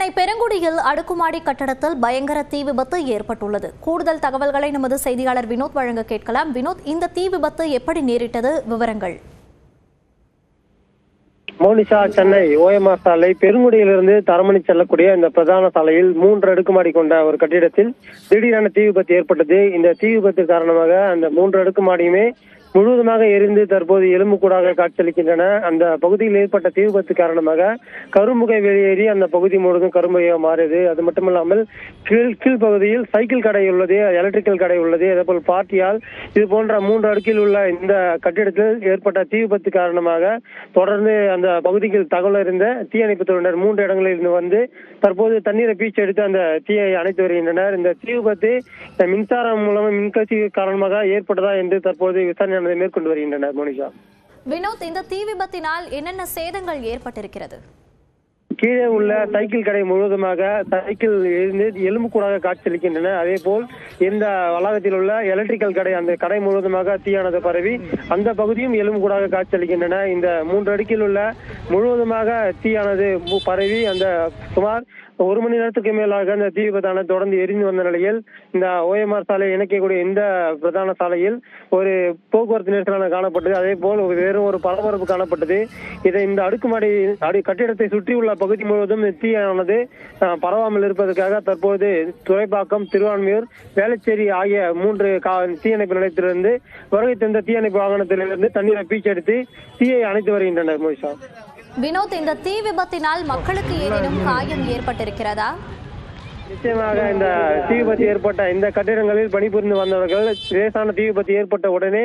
சென்னை பெருங்குடியில் அடுக்குமாடி கட்டடத்தில் பயங்கர தீ விபத்து ஏற்பட்டுள்ளது. கூடுதல் தகவல்களை நமது செய்தியாளர் வினோத் வழங்க கேட்கலாம். வினோத், இந்த தீ விபத்து எப்படி நேரிட்டது? விவரங்கள். மோனிஷா, சென்னை ஓஎம்ஆர் சாலை பெருங்குடியிலிருந்து தரமணி செல்லக்கூடிய இந்த பிரதான சாலையில் 3 அடுக்குமாடி கொண்ட ஒரு கட்டிடத்தில் திடீரென தீ விபத்து ஏற்பட்டது. இந்த தீ விபத்து காரணமாக அந்த 3 அடுக்குமாடியுமே முழுவதுமாக எரிந்து தற்போது எலும்புக்கூடாக காட்சியளிக்கின்றன. அந்த பகுதியில் ஏற்பட்ட தீ விபத்து காரணமாக கரும்புகை வெளியேறி அந்த பகுதி முழுவதும் கரும்புகையாக மாறியது. அது மட்டுமல்லாமல் கீழ்பகுதியில் சைக்கிள் கடை உள்ளது, எலக்ட்ரிக்கல் கடை உள்ளது. அதேபோல் பார்ட்டியால் இது போன்ற 3 அடுக்கில் உள்ள இந்த கட்டிடத்தில் ஏற்பட்ட தீ விபத்து காரணமாக தொடர்ந்து அந்த பகுதிக்கு தகவல் அறிந்த தீயணைப்பு துறையினர் 3 இடங்களில் இருந்து வந்து தற்போது தண்ணீரை பீச்சு எடுத்து அந்த தீயை அணைத்து வருகின்றனர். இந்த தீ விபத்து மின்சாரம் மூலமாக மின்கசிவு காரணமாக ஏற்பட்டதா என்று தற்போது விசாரணை மேற்கொண்டு வருகின்றனர். மோனிஷா, வினோத், இந்த தீ விபத்தினால் என்னென்ன சேதங்கள் ஏற்பட்டிருக்கிறது? கீழே உள்ள சைக்கிள் கடை முழுவதுமாக சைக்கிள் எலும்புக்கூடாக காட்சியளிக்கின்றன. அதே போல் இந்த வளாகத்தில் உள்ள எலக்ட்ரிக்கல் கடை, அந்த கடை முழுவதுமாக தீயானது பரவி அந்த பகுதியும் எலும்புக்கூடாக காட்சியளிக்கின்றன. இந்த 3 அடுக்கில் உள்ள முழுவதுமாக தீயானது பரவி அந்த சுமார் 1 மணி நேரத்துக்கு மேலாக அந்த தீ விபத்தானது தொடர்ந்து எரிந்து வந்த நிலையில் இந்த ஓஎம்ஆர் சாலை இணைக்கக்கூடிய இந்த பிரதான சாலையில் ஒரு போக்குவரத்து நெரிசலான காணப்பட்டது. அதே போல் வேறும் ஒரு பரபரப்பு காணப்பட்டது. இதை இந்த அடுக்குமாடி கட்டிடத்தை சுற்றியுள்ள பகுதி முழுவதும் தீயானது பரவாமல் இருப்பதற்காக தற்போது துறைப்பாக்கம், திருவான்மியூர், வேளச்சேரி ஆகிய 3 தீயணைப்பு நிலையத்திலிருந்து வருகை தந்த தீயணைப்பு வாகனத்திலிருந்து தண்ணீரை பீச்செடுத்து தீயை அணைத்து வருகின்றனர். மோனிஷா, வினோத், இந்த தீ விபத்தினால் மக்களுக்கு ஏதேனும் காயம் ஏற்பட்டிருக்கிறதா? நிச்சயமாக இந்த தீ விபத்து ஏற்பட்ட இந்த கட்டிடங்களில் பணிபுரிந்து வந்தவர்கள் லேசான தீ விபத்து ஏற்பட்ட உடனே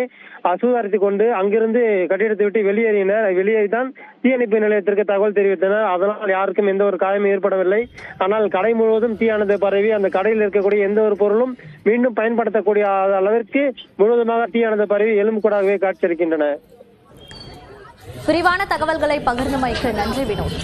சுதாரித்துக் கொண்டு அங்கிருந்து கட்டிடத்தை விட்டு வெளியேறினர். வெளியேறிதான் தீயணைப்பு நிலையத்திற்கு தகவல் தெரிவித்தனர். அதனால் யாருக்கும் எந்த ஒரு காயமும் ஏற்படவில்லை. ஆனால் கடை முழுவதும் தீயானது பரவி அந்த கடையில் இருக்கக்கூடிய எந்த ஒரு பொருளும் மீண்டும் பயன்படுத்தக்கூடிய அளவிற்கு முழுவதுமாக தீயானது பரவி எலும்புக்கூடாகவே காட்சியளிக்கின்றன. விரிவான தகவல்களை பகிர்ந்தமைக்கு நன்றி வினோத்.